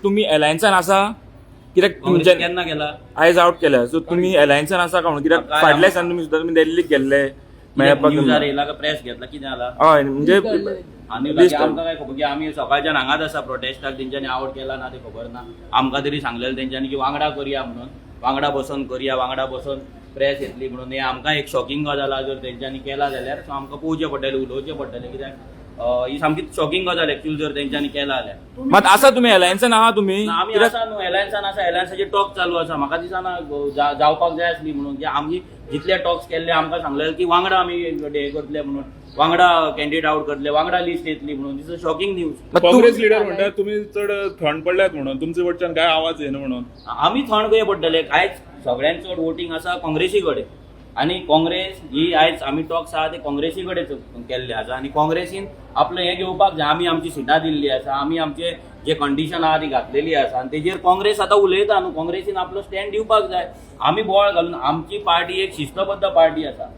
तुम्ही अलायन्सान आसा कित्याक तुमच्या केन्ना गेला आयज आउट केल्या सो तुम्ही अलायन्सान आसा काय म्हणून कित्याक फाटल्या दिसांनी तुमी सुद्दां दिल्लीक गेल्ले मेळपाक न्यूजार येयला का प्रेस घेतला कितें जाला हय म्हणजे आनी आमकां काय खबर की आमी सकाळच्यान हांगाच आसा प्रोटेस्टाक तेंच्यांनी आउट केला ना ते खबर ना आमकां तरी सांगलेलें तेंच्यांनी की वांगडा करया म्हणून वांगडा बसून करया वांगडा बसून प्रेस येतली म्हणून हे आमकां एक शॉकिंग गजाल जर तेंच्यांनी केला जाल्यार सो आमकां पळोवचें पडटलें उलोवचें पडटलें कित्याक ही सामकी शॉकिंग गजाल एक्चुअली जर तेंच्यांनी केला जाल्यार मात आसा तुमी अलायन्सान आहा तुमी आमी आसा न्हू एलायन्सान आसा एलायन्साचे टॉक चालू आसा म्हाका दिसना जावपाक जाय आसली म्हणून की आमी जितले टॉक्स केल्ले आमकां सांगलेलें की वांगडा आमी हे करतले म्हणून वांगडा कॅन्डिडेट आउट करतले वांगडा लिस्ट येतली म्हणून this is shocking news Congress leader म्हणटा तुम्ही चड थंड पडल्यात म्हणून तुमचे वटच्यान काय आवाज येना म्हणून आमी थंड कशें पडटले आयज सगळ्यांत चड वोटींग आसा काँग्रेसी कडेन आनी काँग्रेस ही आयज आमी टॉक्स आहा ते काँग्रेसी कडेन केल्ले आसा आनी काँग्रेसीन आपलें हें घेवपाक जाय आमी आमची सिटां दिल्ली आसा आमी आमचे जे कंडिशन आहा ती घातलेली आसा आनी तेजेर काँग्रेस आतां उलयता न्हू काँग्रेसीन आपलो स्टँड दिवपाक जाय आमी बोवाळ घालून आमची पार्टी एक शिस्तबद्ध पार्टी आसा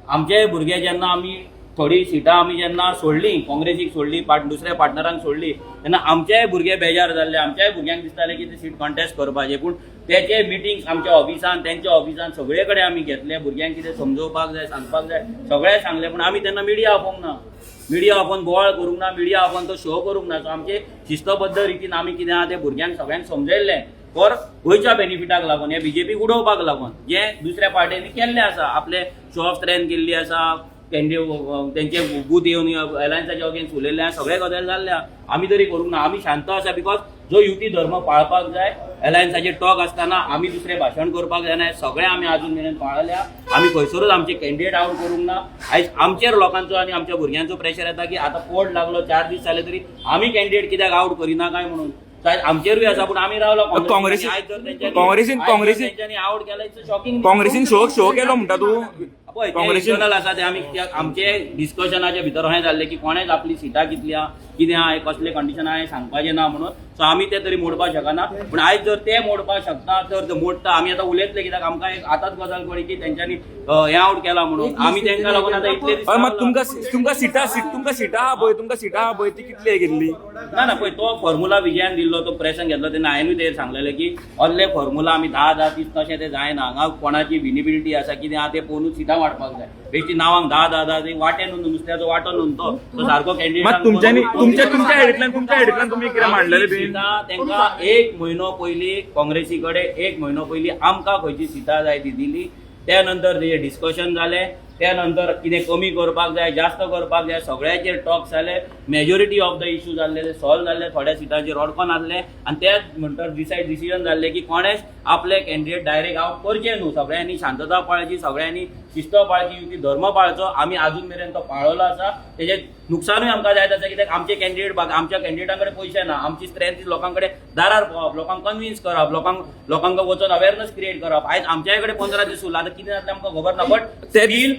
आमचे भुरगे जेन्ना आमी थोडी सिटां आमी जेन्ना सोडली काँग्रेसीक सोडली दुसऱ्या पार्टनरांक सोडली तेन्ना आमचेय भुरगे बेजार जाल्ले आमच्याय भुरग्यांक दिसतालें की ते सीट कॉन्टेस्ट करपाचें पूण तेचे मिटींग्स आमच्या ऑफिसान तेंच्या ऑफिसान सगळे कडेन आमी घेतले भुरग्यांक कितें समजोवपाक जाय सांगपाक जाय सगळें सांगलें पूण आमी तेन्ना मिडिया आपोवंक ना मिडिया आपोवन बोवाळ करूंक ना मिडिया आपोवन तो शो करूंक ना सो आमचे शिस्तबद्ध रितीन आमी कितें आहा तें भुरग्यांक सगळ्यांक समजयल्लें फॉर गोंयच्या बेनिफिटाक लागून हे बीजेपीक उडोवपाक लागून जे दुसऱ्या पार्टींनी केल्लें आसा आपले शो ऑफ स्ट्रेंथ केल्ली आसा तेंचे बूथ येवन एलायन्साच्या अगेन्स्ट उलयल्ले सगळे गजाल जाल्ल्या आमी तरी करूंक ना आमी शांत आसा बिकॉज जो युती धर्म पाळपाक जाय एलायन्साचे टॉक आसतना आमी दुसरें भाशण करपाक जायना सगळें आमी आजून मेरेन पाळल्या आमी खंयसरूच आमचे कॅन्डिडेट आउट करूंक ना आयज आमचेर लोकांचो आनी आमच्या भुरग्यांचो प्रेशर येता की आतां पोट लागलो 4 दीस जाले तरी आमी कॅन्डिडेट कित्याक आउट करिना काय म्हणून आमचेरूय आसा पूण आमी रावलो काँग्रेसीन आउट केला इट्स शॉकिंग काँग्रेसीन शो केलो म्हणटा तूं पळय इंटरनल आसा ते आमी आमचे डिस्कशनाच्या भितर अशें जाल्लें की कोणेच आपली सिटां कितल्या कितें आहा कसले कंडिशन आहा हें सांगपाचें ना म्हणून सो आमी ते तरी मोडपाक शकना पूण आयज जर ते मोडपाक शकता तर मोडटा आमी आतां उलयतले कित्याक आमकां एक आतांच गजाल कळ्ळी की तेंच्यांनी हें आउट केला म्हणून आमी तेंकां लागून आतां इतले तुमकां सिटां आहा पळय ती कितली घेतली ना पळय तो फॉर्म्युला विजयान दिल्लो तो प्रेसान घेतलो तेन्ना हांवेंय तें सांगलेलें की असले फॉर्म्युला आमी 10 दीस तशें तें जायना हांगा कोणाची विनिबिलिटी आसा कितें आहा तें पळोवन सिटां वाडपाक जाय बेश्टी नांवांक 10 ते वाटेन नुस्त्याचो वांटो न्हू तो सारको कॅन्डिडेट तुमच्या हेडींतल्यान तुम्ही कितें मांडलेले बी तेंकां 1 म्हयनो पयलीं काँग्रेसी कडेन 1 म्हयनो पयलीं आमकां खंयची सिटां जाय ती दिली त्या नंतर तेजें डिस्कशन जालें त्या नंतर कितें कमी करपाक जाय जास्त करपाक जाय सगळ्याचेर टॉक्स जाले मेजॉरिटी ऑफ द इश्यू जाल्ले ते सॉल्व जाल्ले थोड्या सिटांचेर अडकोन आसले आनी त्याच नंतर डिसिजन जाल्लें की कोणेच आपले कॅन्डिडेट डायरेक्ट आउट करचे न्हू सगळ्यांनी शांतता पाळची सगळ्यांनी शिस्त पाळची युती धर्म पाळचो आमी आजून मेरेन तो पाळलो आसा तेजें नुकसानूय आमकां जायत आसा कित्याक आमचे कॅन्डिडेट आमच्या कॅन्डिडेटां कडेन पयशे ना आमची स्ट्रेंथ लोकां कडेन दारार पोवप लोकांक कन्विन्स करप लोकांक वचून अवेरनस क्रिएट करप आयज आमच्याय कडेन 15 दीस उरला आतां कितें जातलें आमकां खबर ना बट स्टील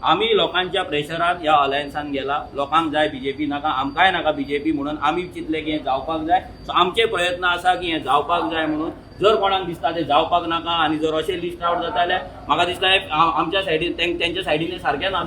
आमी लोकांच्या प्रेशरान ह्या अलायन्सान गेला लोकांक जाय बीजेपी नाका आमकांय नाका बीजेपी म्हणून आमी चिंतले की हें जावपाक जाय सो आमचे प्रयत्न आसा की हें जावपाक जाय म्हणून जर कोणाक दिसता ते जावपाक नाका आनी जर अशें लिस्ट आउट जाता जाल्यार म्हाका दिसता आमच्या सायडीन तेंच्या सायडीन सारकें ना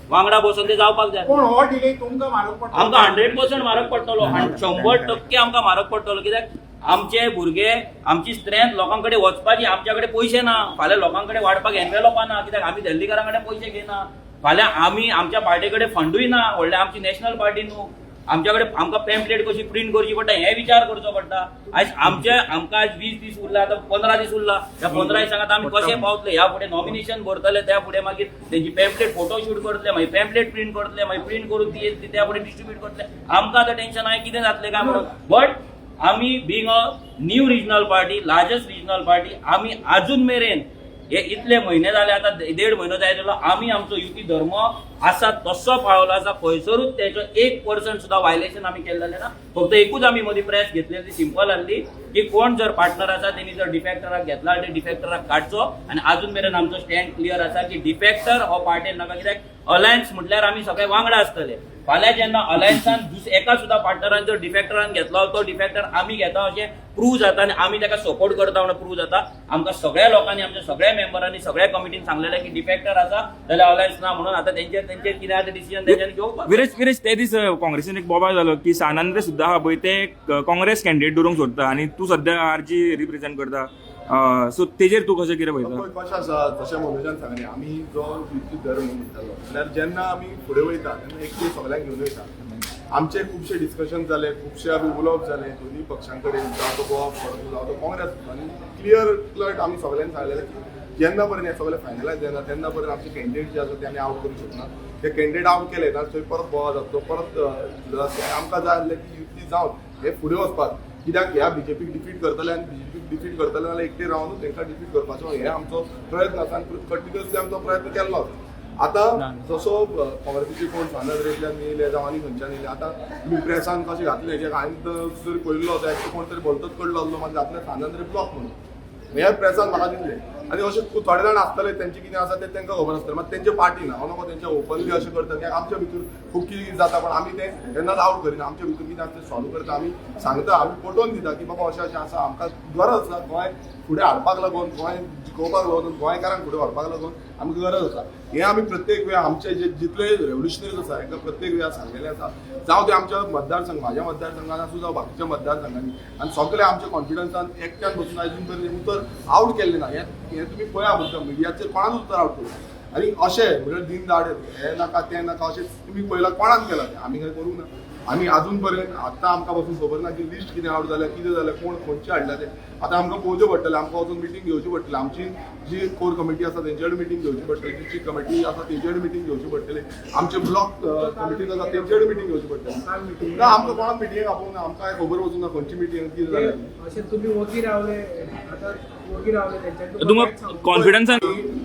वांगडा बसून ते जावपाक जाय आमकां 100% म्हारग पडटलो 100% आमकां म्हारग पडटलो कित्याक आमचे भुरगे आमची स्ट्रेंथ लोकां कडेन वचपाची आमच्या कडेन पयशे ना फाल्यां लोकां कडेन वाडपाक एनवेलॉपां ना कित्याक आमी दिल्लीकारां कडेन पयशे घेयना फाल्यां आमी आमच्या पार्टी कडेन फंडूय ना व्हडले आमची नॅशनल पार्टी न्हू आमच्या कडेन आमकां पॅम्पलेट कशी प्रिंट करची पडटा हें विचार करचो पडटा आयज आमकां आयज 20 दीस उरला आतां 15 दीस उरला ह्या 15 दिसांत आमी कशे पावतले ह्या फुडें नॉमिनेशन भरतले त्या फुडें मागीर तेंची पॅम्पलेट फोटोशूट करतले मागीर पॅम्पलेट प्रिंट करतले मागीर प्रिंट करून ती त्या फुडें डिस्ट्रिब्यूट करतले आमकां आतां टेन्शन आहे कितें जातलें काय म्हणून बट आमी being a new regional party largest regional party आमी आजून मेरेन हे इतले म्हयने जाले आतां 1.5 म्हयनो जायत आमी आमचो युती धर्म आसा तसो पाळलो आसा खंयसरूच तेजो 1% सुद्दां वायलेशन आमी केलें जाल्यार ना फक्त एकूच आमी मदीं प्रेस घेतली ती सिंपल आसली की कोण जर पार्टनर आसा तेणी जर डिफेक्टराक घेतला ते डिफेक्टराक काडचो आनी आजून मेरेन आमचो स्टँड क्लियर आसा की डिफेक्टर हो पार्टेन नाका कित्याक अलायन्स म्हटल्यार आमी सगळे वांगडा आसतले फाल्यां जेन्ना अलायन्सान एका सुद्दां पार्टनरान जर डिफेक्टरान घेतलो तो डिफेक्टर आमी घेता अशें प्रूव जाता आनी आमी ताका सपोर्ट करता म्हणून प्रूव जाता आमकां सगळ्या लोकांनी आमच्या सगळ्या मेंबरांनी सगळ्या कमिटीन सांगलेलें की डिफेक्टर आसा जाल्यार अलायन्स ना म्हणून आतां तेंचेर तेंचेर कितें आतां डिसिजन तेंच्यांनी घेवपाक. विरेश ते दीस काँग्रेसीन एक बोबाय जालो की सानंद्र सुद्दां आहा पळय ते काँग्रेस कॅन्डिडेट दवरूंक सोदता आनी तूं सद्या आरजी रिप्रेझेंट करता, सो तेजेर तूं कशें कितें पळयता? कशें आसा तशें मनोजान सांगलें, आमी जो युती धर्म म्हणटालो जाल्यार जेन्ना आमी फुडें वयता तेन्ना एकटे सगळ्यांक घेवन वयता. आमचे खुबशे डिस्कशन जाले, खुबशे आमी उलोवप जालें दोनूय पक्षां कडेन, जावं तो गोवा फॉरम जावं तो काँग्रेस, आनी क्लियर कट आमी सगळ्यांनी सांगलेलें की जेन्ना पर्यंत हें सगळें फायनलायज जायना तेन्ना पर्यंत आमचे कॅन्डिडेट जे आसा ते आमी आउट करूंक शकना. ते कॅन्डिडेट आउट केले ना थंय परत बोवाळ जातलो, परत आमकां जाय आसलें की युती जावन हे फुडें वचपाक, कित्याक ह्या बीजेपीक डिफीट करतले आनी बीजेपीक डिफीट करतले जाल्यार एकटे रावनूच तांकां डिफीट करपाचो हे आमचो प्रयत्न आसा आनी कंटिन्युअसली आमचो प्रयत्न केल्लो. आतां जसो काँग्रेसीचे कोण सानंद्रेंतल्यान येयले जावं आनी खंयच्यान येयले, आतां तुमी प्रेसान कशें घातलें हेजें हांवें जर पळयल्लो जाल्यार कोण तरी बोलतोच कडलो आसलो म्हाका घातलें सानंद्रे ब्लॉक म्हणून, हे प्रेसान म्हाका दिसलें. आनी अशें थोडे जाण आसतले तेंचें कितें आसा तें तांकां खबर आसतलें, मात तेंचे पार्टीन हांव नको तेंचे ओपनली अशें करता कित्याक आमच्या भितर खूब कितें जाता पण आमी तें केन्नाच आउट करिना. आमच्या भितर कितें आसा तें सॉल्व करता, आमी सांगता, आमी पटोवन दिता की बाबा अशें अशें आसा, आमकां गरज आसा गोंय फुडें हाडपाक लागून, गोंय जिखोवपाक लागून, गोंयकारांक फुडें व्हरपाक लागून आमकां गरज आसा. हें आमी प्रत्येक वेळा आमचे जे जितले रेव्होल्युशनरीज आसा हांकां प्रत्येक वेळा सांगलेलें आसा, जावं ते आमच्या मतदारसंघ म्हाज्या मतदारसंघान आसूं जावं बाकीच्या मतदारसंघांनी, आनी सगळे आमच्या कॉन्फिडन्सान एकट्यान बसून अजून पर्यंत उतर आउट केल्लें ना. हें तुमी पळया म्हणटा मिडियाचेर कोणाच उतर आउट करूं आनी अशें म्हणजे दिन दाड हें नाका तें नाका अशें तुमी पयला कोणान केलां तें आमी काय करूंक ना. आमी अजून पर्यंत आतां आमकां पासून खबर ना की लिस्ट कितें आउट जालें, कितें जालें, कोण खंयचे हाडला तें आतां आमकां पळोवचें पडटलें. आमकां वचून मिटींग घेवची पडटली, आमची जी कोर कमिटी आसा तेंचे कडेन मिटींग घेवची पडटली, जी कमिटी आसा तेंचे कडेन मिटींग घेवची पडटली, आमचे ब्लॉक कमिटीज आसा तेंचे कडेन मिटींग घेवची पडटली. ना आमकां कोणाक मिटींगेक आपोवंक ना, आमकां खबर वचूंक ना खंयची मिटींग कितें जालें. अशें तुमी वगी रावले, आतां वगी रावले तेंच्यानी तुमकां कॉन्फिडन्सान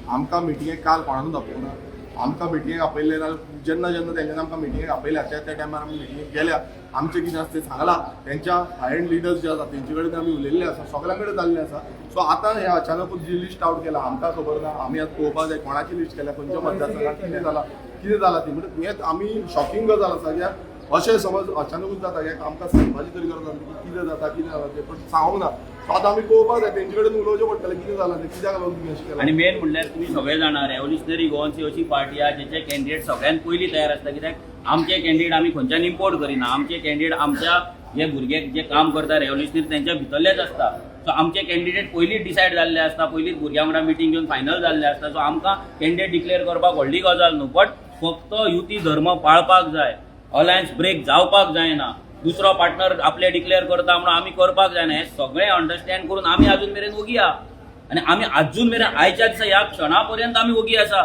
आमकां मिटींगेक काल कोणानूच आपोवंक ना. आमकां मिटींगेक आपयले ना, जेन्ना जेन्ना तेंच्यांनी आमकां मिटींगेक आपयल्या त्या टायमार आमी मिटींगेक गेल्या, आमचें कितें आसा तें सांगलां, तेंच्या हाय हँड लिडर्स जे आसा तेंचे कडेन आमी उलयल्ले आसा, सगळ्यां कडेन जाल्लें आसा. सो आतां हे अचानकूच जी लिस्ट आउट केला आमकां खबर ना, आमी आतां पळोवपाक जाय कोणाची लिस्ट केल्या, खंयच्या मतदारसंघात कितें जालां ती. म्हणजे हें आमी शॉकिंग गजाल आसा कित्याक अशें समज अचानकूच जाता कित्याक आमकां सांगपाची तरी गरज आसली की कितें जाता कितें जाता तें, पण सांगूंक ना. सो आतां आमी पळोवपाक जाय तेंचे कडेन उलोवचें पडटलें कितें जालां तें, कित्याक लागून तुमी अशें केलां. आणि मेन म्हणल्यार तुम्ही सगळे जाणा रेव्होल्युशनरी गोवन्स अशी पार्टी आहे जेचे कॅन्डिडेट सगळ्यात पयलीं तयार आसता. कित्याक आमचे कॅन्डिडेट आमी खंयच्यान इम्पोर्ट करिना, आमचे कॅन्डिडेट आमच्या जे भुरगे जे काम करता रेव्होल्युशनरी तेंच्या भितरलेच आसता. सो आमचे कॅन्डिडेट पयलींच डिसायड जाल्ले आसता, पयलींच भुरग्यां वांगडा मिटींग घेवन फायनल जाल्ले आसता. सो आमकां कॅन्डिडेट डिक्लेअर करपाक व्हडली गजाल न्हू, बट फक्त युती धर्म पाळपाक जाय, अलायन्स ब्रेक जावपाक जायना, दुसरो पार्टनर आपले डिक्लेअर करता म्हणून आमी करपाक जायना. हे सगळें अंडरस्टँड करून आमी अजून मेरेन वगी आहा आनी आमी अजून मेरेन आयच्या दिसा ह्या क्षणा पर्यंत आमी वगी आसा.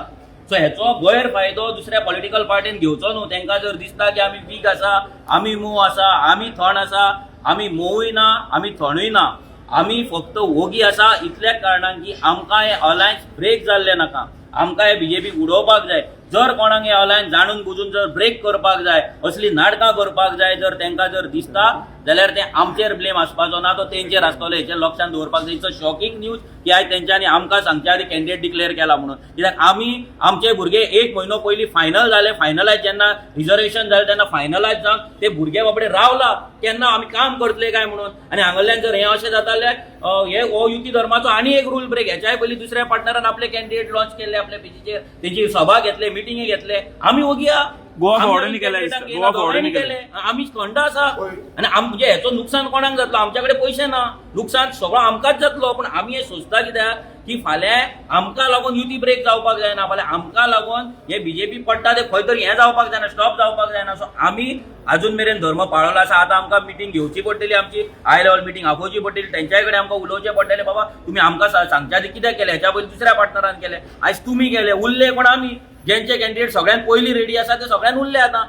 सो हेचो गैरफायदो दुसऱ्या पॉलिटिकल पार्टीन घेवचो न्हू. तांकां जर दिसता की आमी वीक आसा, आमी मोव आसा, आमी थंड आसा, आमी मोवूय ना, आमी थंडूय ना, आमी फक्त वगी आसा इतल्याच कारणान की आमकां हे अलायन्स ब्रेक जाल्ले नाका, आमकां हे बीजेपी उडोवपाक जाय. जर कोणाक हे अलायन्स जाणून बुजून जर ब्रेक करपाक जाय, असली नाटकां करपाक जाय, जर तांकां जर दिसता जाल्यार ते आमचेर ब्लेम आसपाचो ना, तो तेंचेर आसतलो. हेचें लक्षांत दवरपाक जाय. इट्स अ शॉकिंग न्यूज की आयज तेंच्यांनी आमकां सांगच्या आदी कॅन्डिडेट डिक्लेअर केला म्हणून. कित्याक आमी आमचे भुरगे 1 म्हयनो पयलीं फायनल जाले, फायनलायज जेन्ना रिजर्वेशन जालें तेन्ना फायनलायज जावन ते भुरगे बाबडे रावला केन्ना आमी काम करतले काय म्हणून. आनी हांगाल्यान जर हें अशें जातालें हे हो युती धर्माचो आनी एक रूल ब्रेक. हेच्याय पयलीं दुसऱ्या पार्टनरान आपले कॅन्डिडेट लॉन्च केले आपल्या पेजीचेर, तेंची सभा घेतले, मिटींगे घेतले. आमी वगी आहा, गोवा फॉर्वर्डांनी केलें, गोवा फॉर्वर्डांनी केले, आमी थंड आसा. आनी म्हणजे हेचो नुकसान कोणाक जातलो? आमच्या कडेन पयशे ना, नुकसान सगळो आमकांच जातलो. पण आमी हे सोचता कित्याक की फाल्यां आमकां लागून युती ब्रेक जावपाक जायना, फाल्यां आमकां लागून हे बीजेपी पडटा ते खंय तरी हें जावपाक जायना, स्टॉप जावपाक जायना. सो आमी अजून मेरेन धर्म पाळलो आसा. आतां आमकां मिटींग घेवची पडटली, आमची हाय लेवल मिटींग आपोवची पडटली, तेंच्याय कडेन आमकां उलोवचें पडटलें. बाबा तुमी आमकां सांगच्या आदी कित्याक केलें, हेच्या पयलीं दुसऱ्या पार्टनरान केलें, आयज तुमी केलें, उरले कोण आमी. जेंचे कॅन्डिडेट सगळ्यात पयलीं रेडी आसा ते सगळ्यान उरले. आतां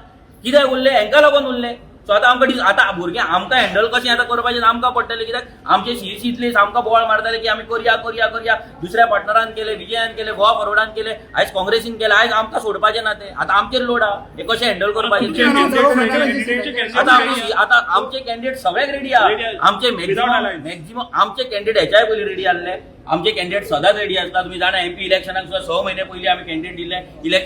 कित्याक उरले? हांकां लागून उरले. सो आतां आमकां आतां भुरगें आमकां हँडल कशें आतां करपाचें आमकां पडटलें. कित्याक आमचे इतले आमकां बोवाळ मारताले की आमी करया करया करया, दुसऱ्या पार्टनरान केले, विजयान केले, गोवा फॉरवर्डान केले, आयज काँग्रेसीन केले, आयज आमकां सोडपाचें ना तें. आतां आमचेर लोड आहा, हे कशें हँडल करपाचें. आतां आमचे कॅन्डिडेट सगळ्याक रेडी आहा. आमचे मॅक्झिमम आमचे कॅन्डिडेट हेच्याय पयलीं रेडी आसले. आमचे कॅन्डिडेट सदांच रेडी आसता. तुम्ही जाणा एमपी इलेक्शनाक सुद्दां 6 म्हयने पयलीं आमी कॅन्डिडेट दिले,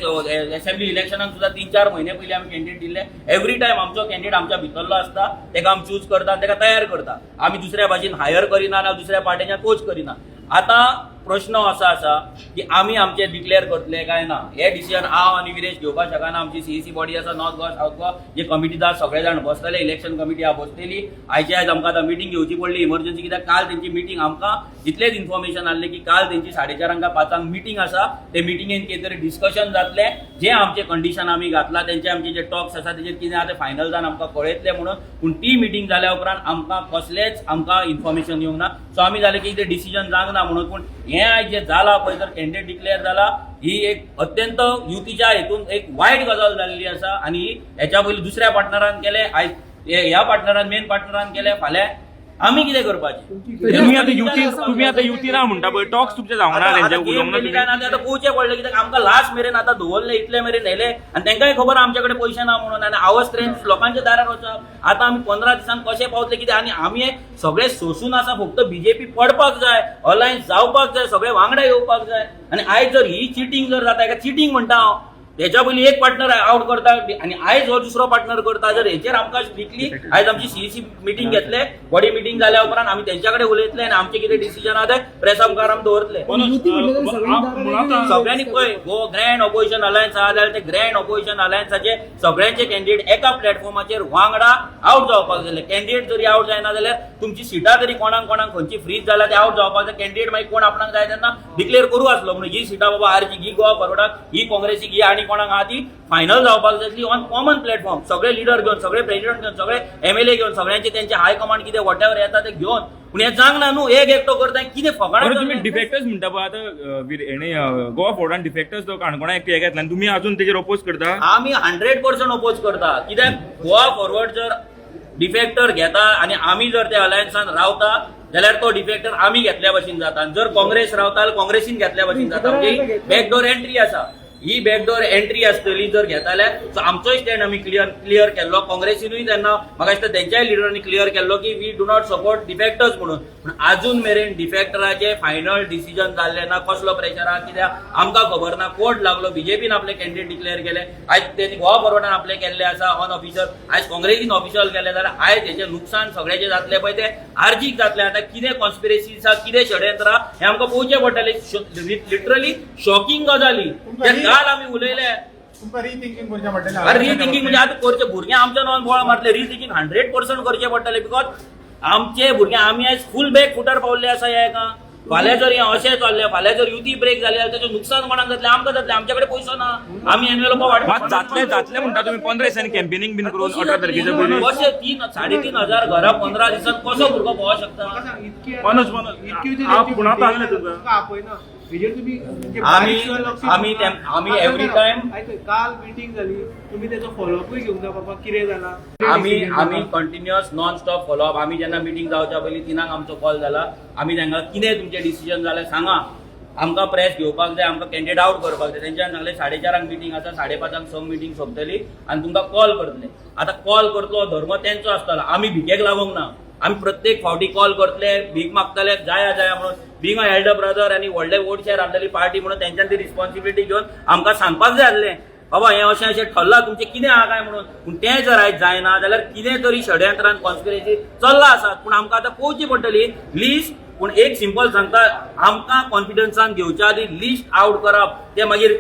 असेंब्ली इलेक्शनाक सुद्दां 3-4 म्हयने पयलीं आमी कॅन्डिडेट दिले. एवरी टायम आमचो कॅन्डिडेट आमच्या भितरलो आसता, तेका आमी चूज करता, तेका तयार करता. आमी दुसऱ्या भाशेन हायर करिना ना दुसऱ्या पार्टीच्या कोच करिना. आतां प्रश्न असो आसा की आमी आमचे डिक्लेअर करतले काय ना. हे डिसिजन हांव आनी विरेश घेवपाक शकना. आमची सीईसी बॉडी आसा नॉर्थ गोवा साऊथ गोवा जे कमिटीज आसा सगळे जाण बसतले. इलेक्शन कमिटी आहा बसलेली. आयचे आयज आमकां आतां मिटींग घेवची पडली इमर्जन्सी कित्याक काल तेंची मिटींग आमकां इतलेच इन्फॉर्मेशन आसलें की काल तेंची 4:30 5 मिटींग आसा. ते मिटींगेन कितें तरी डिस्कशन जातले. जे आमचे कंडिशन आमी घातला तेंचे आमचे जे टॉक्स आसा तेजेर कितें आहा ते फायनल जावन आमकां कळयतले म्हणून. पूण ती मिटींग जाल्या उपरांत आमकां कसलेच आमकां इन्फॉर्मेशन येवंक ना. सो आमी जालें की कितें डिसिजन जावंक ना म्हणून. पूण हें आयज जें जाला पळय जर कॅन्डिडेट डिक्लेअर जाला ही एक अत्यंत युतीच्या हेतून एक वायट गजाल जाल्ली आसा. आनी हेच्या पयलीं दुसऱ्या पार्टनरान केलें आयज ह्या पार्टनरान मेन पार्टनरान केलें फाल्यां आमी कितें करपाचें. तुम्ही आता युती ना म्हणटा पळय टॉक्स तुमचे जावंक ना तेंच्या उलोवंक ना तुम्ही. आतां पोवचें पडलें कित्याक आमकां लास्ट मेरेन आतां दवरले इतले मेरेन नेले आनी तांकांय खबर आमचे कडेन पयशे ना म्हणून. आनी आवाज ट्रेन लोकांच्या दारार वचप आतां आमी 15 दिसान कशे पावतले कितें. आनी आमी सगळे सोंसून आसा फक्त बीजेपी पडपाक जाय अलायन्स जावपाक जाय सगळे वांगडा येवपाक जाय. आनी आयज जर ही चिटींग जर जाता हेका चिटींग म्हणटा हांव. त्याच्या पयलीं एक पार्टनर आउट करता आनी आयज हो दुसरो पार्टनर करता. जर हेचेर आमकां स्ट्रिक्टली आयज आमची सीईसी मिटींग घेतले. बॉडी मिटींग जाल्या उपरांत आमी तेंच्या कडेन उलयतले आनी आमचे कितें डिसिजन आहा ते प्रेसा मुखार आमी दवरतले. सगळ्यांनी पळय गो ग्रँड ऑपोजिशन अलायन्स आहा जाल्यार ते ग्रँड ऑपोजिशन अलायन्साचे सगळ्यांचे कॅन्डिडेट एका प्लॅटफॉर्माचेर वांगडा आउट जावपाक जाय. कॅन्डिडेट जरी आउट जायना जाल्यार तुमची सिटां तरी कोणाक खंयची फ्रीज जाल्या ते आउट जावपाक जाय. कॅन्डिडेट मागीर कोण आपणाक जाय तेन्ना डिक्लेअर करूं आसलो म्हणून ही सिटां बाबा आरची ही गोवा फॉरवर्डाक ही काँग्रेसीक ही आनी कोणाक आहा ती फायनल जावपाक जाय ऑन कॉमन प्लॅटफॉर्म. सगळे लिडर घेवन सगळे प्रेसिडेंट घेवन सगळे एमएलए घेवन सगळ्यांचे तेंचे हाय कमांड कितें वॉटेवर येता ते घेवन. पूण हें जावंक ना न्हू. एक एकटो करता कितें फकाणां. तुम्ही डिफेक्टर्स म्हणटा पळय आतां गोवा फोर्डान डिफेक्टर्स तो काणकोणा एकटे घेतला आनी तुम्ही अजून तेजेर अपोज करता. आमी 100% अपोज करता. कित्याक गोवा फॉरवर्ड जर डिफेक्टर घेता आनी आमी जर त्या अलायन्सान रावता जाल्यार तो डिफेक्टर आमी घेतल्या भशेन जाता. जर काँग्रेस रावता जाल्यार काँग्रेसीन घेतल्या भशेन जाता. म्हणजे बॅकडोर एंट्री आसा. ही बॅकडोर एंट्री आसतली जर घेताले सो आमचोय स्टँड आमी क्लियर केल्लो. काँग्रेसीनूय तेन्ना म्हाका दिसता तेंच्याय लिडरांनी क्लियर केल्लो की we do not support defectors म्हणून. पूण अजून मेरेन डिफेक्टराचे फायनल डिसिजन जाल्ले ना. कसलो प्रेशर आहा कित्याक आमकां खबर ना. कोर्ट लागलो. बीजेपीन आपले कॅन्डिडेट डिक्लेअर केले. आयज तेणी गोवा फॉरवर्डान आपले केल्ले आसा अनऑफिशियल. आयज काँग्रेसीन ऑफिशियल केले जाल्यार आयज हेचे नुकसान सगळ्याचे जातले पळय ते आर्जीक जातले. आतां कितें कॉन्स्पिरेसी आसा कितें षडयंत्र हें आमकां पळोवचें पडटलें. लिटरली शॉकिंग गजाली काल आमी उलयले. रिथिंकिंग करचें पडटलें. रिथिंकिंग म्हणजे आतां करचे भुरगे आमच्या नॉन बोळा मारतले. रिथिंकिंग 100% करचें पडटलें. बिकॉज आमचे भुरगे आमी आयज फूल बॅक फुटार पावल्ले आसा ह्या हेका. फाल्यां जर हें अशें चल्लें फाल्यां जर युती ब्रेक जाली जाल्यार तेजें नुकसान कोणाक जातलें आमकां जातलें. आमचे कडेन पयसो ना. आमी एन्वेलॉपां वाडपाक जातले म्हणटा तुम्ही 15 दिसांनी कॅम्पेनिंग बीन करून 18 तारखेच्या पयलीं. कशें 3,500 घरां 15 दिसान कसो भुरगो भोंवोंक शकता. आमी एवरी टायम काल मिटींग जाली तुम्ही त्याचो फॉलोअपय घेवंक जाय बाबा कितें जाला. आमी कंटिन्युअस नॉन स्टॉप फॉलोअप. आमी जेन्ना मिटींग जावच्या पयलीं 3 आमचो कॉल जाला. आमी तांकां कितें तुमचें डिसिजन जालें सांगा. आमकां प्रेस घेवपाक जाय आमकां कॅन्डिडेट आउट करपाक जाय. तेंच्यान सांगलें 4:30 मिटींग आसा 5:30 स मिटींग सोंपतली आनी तुमकां कॉल करतले. आतां कॉल करतलो धर्म तेंचो आसतलो. आमी भिकेक लागोंक ना. आमी प्रत्येक फावटी कॉल करतले भीक मागतले जाया म्हणून. बींग अ एल्डर ब्रदर आनी व्हडले वोट शेअर आसलेली पार्टी म्हणून तेंच्यान ती रिस्पॉन्सिबिलिटी घेवन आमकां सांगपाक जाय आसलें बाबा हें अशें ठरलां तुमचें कितें आहा काय म्हणून. पूण तें जर आयज जायना जाल्यार कितें तरी षडयंत्रान कॉन्स्पिरेसी चल्ला आसात. पूण आमकां आतां पळोवची पडटली लिस्ट. पूण एक सिंपल सांगता आमकां कॉन्फिडन्सान घेवच्या आदी लिस्ट आउट करप. ते मागीर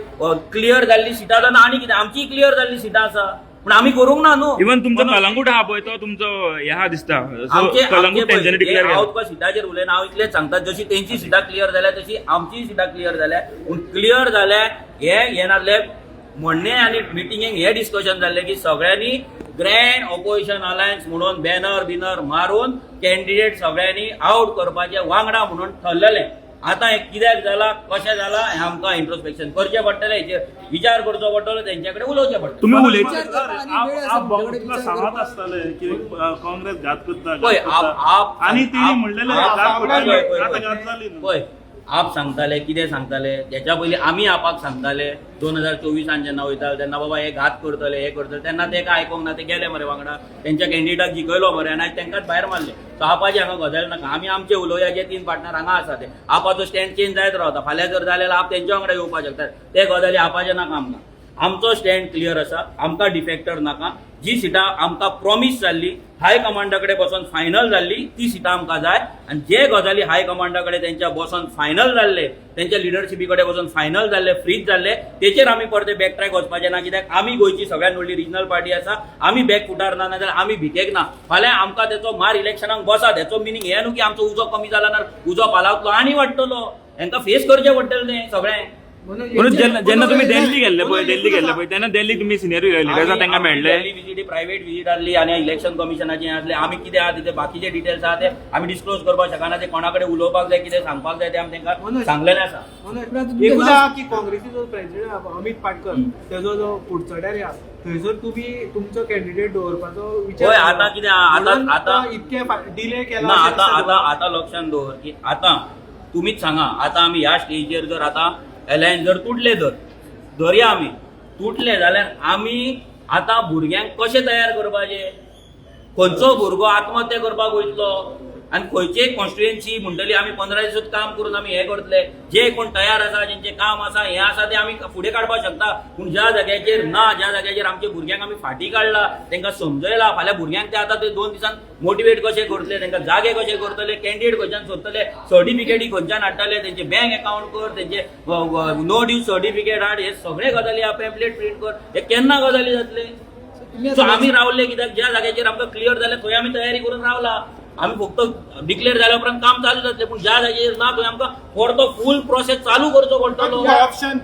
क्लियर जाल्ली सिटां जाना आनी कितें आमची क्लियर जाल्ली सिटां आसा पूण आमी करूंक ना न्हू. इवन तुमचो कलंगूट आहा पळय तो तुमचो हे आहा दिसता. कलंगूट तेंच्यांनी डिक्लेअर केला. हांव तुका सिटाचेर उलयना. हांव इतलेंच सांगता जशी तेंची सिटां क्लियर जाल्या तशी आमची सिटां क्लियर जाल्या. पूण क्लियर जाल्या हें नासलें म्हणणें आनी मिटिंगेक हें डिस्कशन जाल्लें की सगळ्यांनी ग्रँड ऑपोजिशन अलायन्स म्हणून बॅनर मारून कॅन्डिडेट सगळ्यांनी आउट करपाचें वांगडा म्हणून ठरलेलें. आतां हें कित्याक जाला कशें जाला हें आमकां इंट्रोस्पेक्शन करचें पडटलें. हेचेर विचार करचो पडटलो. तेंच्या कडेन उलोवचें पडटलें. तुम्ही उलयता सांगत आसताले की काँग्रेस घात करता पळय आनी ती म्हणलेले पळय आप सांगताले कितें सांगताले तेच्या पयलीं आमी आपाक सांगताले 2024 जेन्ना वयताले तेन्ना बाबा हे घात करतले हे करतले तेन्ना तेका आयकोंक ना. ते गेले मरे वांगडा तेंच्या कॅन्डिडेटाक जिखयलो मरे आनी आयज तेंकांच भायर मारले. सो आपाची हांगा गजाल नाका. आमी आमचे उलोवया जे 3 पार्टनर हांगा आसा ते आपाचो स्टँड चेंज जायत रावता. फाल्यां जर जालें जाल्यार आप तेंच्या वांगडा येवपाक शकतात. ते गजाली आपाचे नाका आमकां. आमचो स्टँड क्लियर आसा. आमकां डिफेक्टर नाका. जी सिटां आमकां प्रॉमिस जाल्ली हाय कमांडा कडेन बसून फायनल जाल्ली ती सिटां आमकां जाय आनी जे गजाली हाय कमांडा कडेन तेंच्या बसून फायनल जाल्ले तेंच्या लिडरशिपी कडेन बसून फायनल जाल्ले फ्रीज जाल्ले तेचेर आमी परते बॅक ट्रॅक वचपाचें ना कित्याक आमी गोंयची सगळ्यात व्हडली रिजनल पार्टी आसा आमी बॅक फुटार ना जाल्यार आमी भिकेक ना फाल्यां आमकां तेचो मार इलेक्शनाक बसात हेचो मिनींग हें न्हू की आमचो उजो कमी जाला ना उजो पालावतलो आनी वाडटलो हेंकां फेस करचें पडटलें तें सगळें म्हणून जेन्ना तुम्ही दिल्ली गेल्ले पळय तेन्ना दिल्ली तुमी सिनियर लिडर्सां तांकां मेळ्ळे विजिटी प्रायव्हेट विजीट आसली आनी इलेक्शन कमिशनाचें आसलें आमी कितें आहा तिथे बाकीचे डिटेल्स आहा ते आमी डिस्क्लोज करपाक शकना ते कोणा कडेन उलोवपाक जाय कितें सांगपाक जाय ते आमी तांकां सांगलेलें आसा एकूच आहा की काँग्रेसीचो प्रेसिडेंट अमित पाटकर तेजो जो फुडचड्यार आहा थंयसर तुमी तुमचो कॅन्डिडेट दवरपाचो विचार होय आतां कितें आहा आतां इतके डिले केला ना आतां लक्षांत दवर की आतां तुमीच सांगा आतां आमी ह्या स्टेजीर जर आतां अलायन्स जर तुटले धरया आमी तुटले जाल्यार आमी आतां भुरग्यांक कशें तयार करपाचें खंयचो भुरगो आत्महत्या करपाक वयतलो आनी खंयचेय कॉन्स्टिट्युएन्सी म्हणटली आमी 15 दिसांत काम करून आमी हें करतले जे कोण तयार आसा जेंचें काम आसा हें आसा तें आमी फुडें काडपाक शकता पूण ज्या जाग्याचेर ना ज्या जाग्याचेर आमच्या भुरग्यांक आमी फाटीं काडला तेंकां समजयला फाल्यां भुरग्यांक ते आतां ते 2 दिसांत मोटिवेट कशें करतले तेंकां जागे कशें करतले कॅन्डिडेट खंयच्यान सोदतले सर्टिफिकेटी खंयच्यान हाडटले तेंचे बँक अकाउंट कर तेंचे नो ड्यू सर्टिफिकेट हाड हे सगळे गजाली पॅम्पलेट प्रिंट कर हे केन्ना गजाली जातले सो आमी रावले कित्याक ज्या जाग्याचेर आमकां क्लियर जालें थंय आमी तयारी करून रावला आमी फक्त डिक्लेअर जाल्या उपरांत काम चालू जातलें पूण ज्या जाग्याचेर ना थंय आमकां फॉर तो फूल प्रोसेस चालू करचो पडटलो ऑप्शन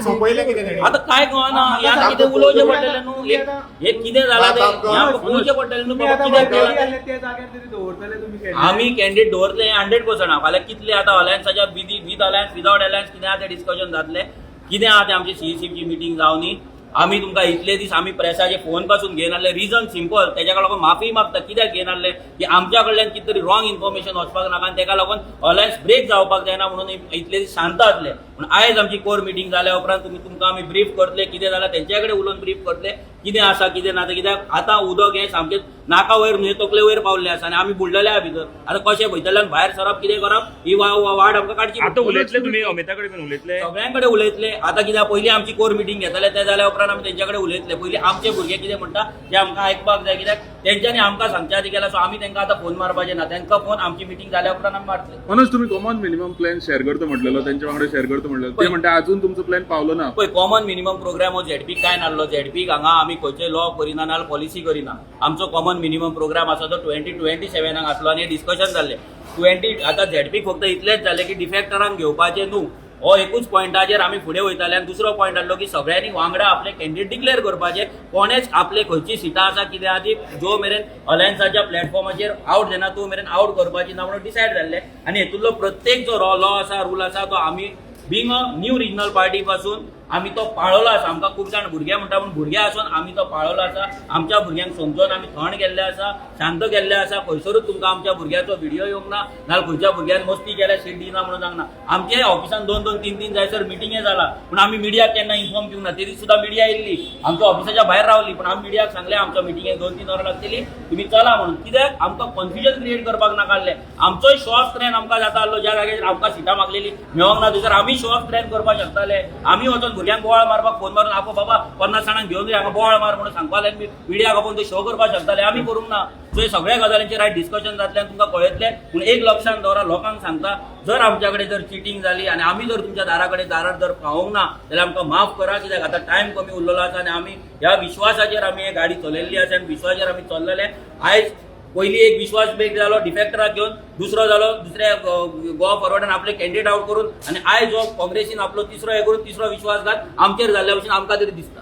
सोपयले कितें आता काय कळना ह्या कितें उलोवचें पडटलें न्हू एक कितें जालां तें आमकां पळोवचें पडटलें न्हू बाबा कित्याक केलां तें. त्या जाग्यार तरी दवरतले तुमी आमी कॅन्डिडेट दवरतले 100% आहा फाल्यां कितले आतां अलायन्साच्या विथ अलायन्स विदाउट अलायन्स कितें आहा तें डिस्कशन जातलें कितें आहा तें आमची सीईसीची मिटींग जावनी आमी तुमकां इतले दीस आमी प्रेसाचे फोन पासून घेवन आसले रिजन सिंपल तेच्या लागून माफी मागता कित्याक घेवन आसले की आमच्या कडल्यान कितें तरी रॉंग इन्फॉर्मेशन वचपाक नाका आनी तेका लागून अलायन्स ब्रेक जावपाक जायना म्हणून इतले दीस शांत आसले पूण आयज आमची कोर मिटींग जाल्या उपरांत तुमकां आमी ब्रीफ करतले कितें जालां तेंच्या कडेन उलोवन ब्रीफ करतले कितें आसा कितें ना कित्याक आतां उदक हें सामकें नाका वयर म्हणजे तकले वयर पावल्लें आसा आनी आमी बुडलेले आहा भितर आतां कशें भयतल्यान भायर सरप कितें करप ही वाट आमकां काडची आतां उलयतले तुमी अमिता कडेन बीन उलयतले सगळ्यां कडेन उलयतले आतां कित्याक पयलीं आमची कोर मिटींग घेतले ते जाल्या उपरांत आमी तेंच्या कडेन उलयतले पयलीं आमचे भुरगे कितें म्हणटा तें आमकां आयकपाक जाय कित्याक तेंच्यांनी आमकां सांगच्या आदी केला सो आमी तेंकां आतां फोन मारपाचें ना तेंकां फोन आमची मिटींग जाल्या उपरांत आमी मारतले मनोज तुम्ही कॉमन मिनिमम प्लॅन शेअर करतो म्हटलेलो त्यांच्या वांगडा शेअर करतो म्हटलेलो ते म्हणटा अजून तुमचो प्लॅन पावलो ना पळय कॉमन मिनिमम प्रोग्राम हो झेडपीक काय नासलो झेडपीक हांगा आमी खंयचोय लॉ करिना नाल्यार पॉलिसी करिना आमचो कॉमन मिनिमम प्रोग्राम आसा तो 2027 आसलो आनी डिस्कशन जाल्लें 20 आतां झेडपीक फक्त इतलेंच जालें की डिफेक्टरांक घेवपाचें न्हू हो एकूच पॉयंटाचेर आमी फुडें वयताले आनी दुसरो पॉयंट आसलो की सगळ्यांनी वांगडा आपले कॅन्डिडेट डिक्लेअर करपाचे कोणेच आपले खंयची सिटां आसा कितें आहा ती जो मेरेन अलायन्साच्या प्लॅटफॉर्माचेर आउट जायना तो मेरेन आउट करपाची ना म्हणून डिसायड जाल्लें आनी हेतूंतलो प्रत्येक जो लॉ आसा रूल आसा तो आमी being a new regional party पासून आमी तो पाळलो आसा आमकां खूब जाण भुरगे म्हणटा पूण भुरगे आसून आमी तो पाळलो आसा आमच्या भुरग्यांक समजोवन आमी थंड गेल्ले आसा शांत गेल्ले आसा खंयसरूच तुमकां आमच्या भुरग्याचो व्हिडिओ येवंक ना नाल्यार खंयच्या भुरग्यान मस्ती केल्या सीट दिना म्हणून सांगना आमच्या ऑफिसान 2-2, 3-3 जायसर मिटिंगे जाला पूण आमी मिडियाक केन्ना इन्फॉर्म दिवंक ना ते दीस सुद्दां मिडिया येयल्ली आमच्या ऑफिसाच्या भायर रावली पूण आमी मिडियाक सांगलें आमच्या मिटिंगेक 2-3 वरां लागतली तुमी चला म्हणून कित्याक आमकां कन्फ्युजन क्रिएट करपाक नाकाल्लें आमचोय शो ऑफ स्ट्रेंथ आमकां जाता आसलो ज्या जाग्याचेर आमकां सिटां मागलेली मेळोंक ना थंयसर आमी शो ऑफ स्ट्रेंथ करपाक शकताले आमी वचोन भुरग्यांक बोवाळ मारपाक फोन मारून आगो बाबा 50 जाणांक घेवन हांगा बोवाळ मार म्हणून सांगपाक लागले मिडियाक आपोवन ते शो करपाक शकताले आमी करूंक ना सो हे सगळ्या गजालींचेर आयज डिस्कशन जातलें तुमकां कळयतलें पूण एक लक्षांत दवरा लोकांक सांगता जर आमच्या कडेन जर चिटींग जाली आनी आमी जर तुमच्या दारार जर पावोंक ना जाल्यार आमकां माफ करा कित्याक आतां टायम कमी उरलेलो आसा आनी आमी ह्या विश्वासाचेर आमी हे गाडी चलयल्ली आसा आनी विश्वासाचेर आमी चल्लेले आयज पयली एक विश्वास ब्रेक जालो डिफेक्टराक घेवन दुसरो जालो दुसऱ्या गोवा फॉरवर्डान आपले कॅन्डिडेट आउट करून आनी आयज जो काँग्रेसीन आपलो तिसरो हे करून तिसरो विश्वासघात आमचेर जाल्ल्या भशेन आमकां तरी दिसता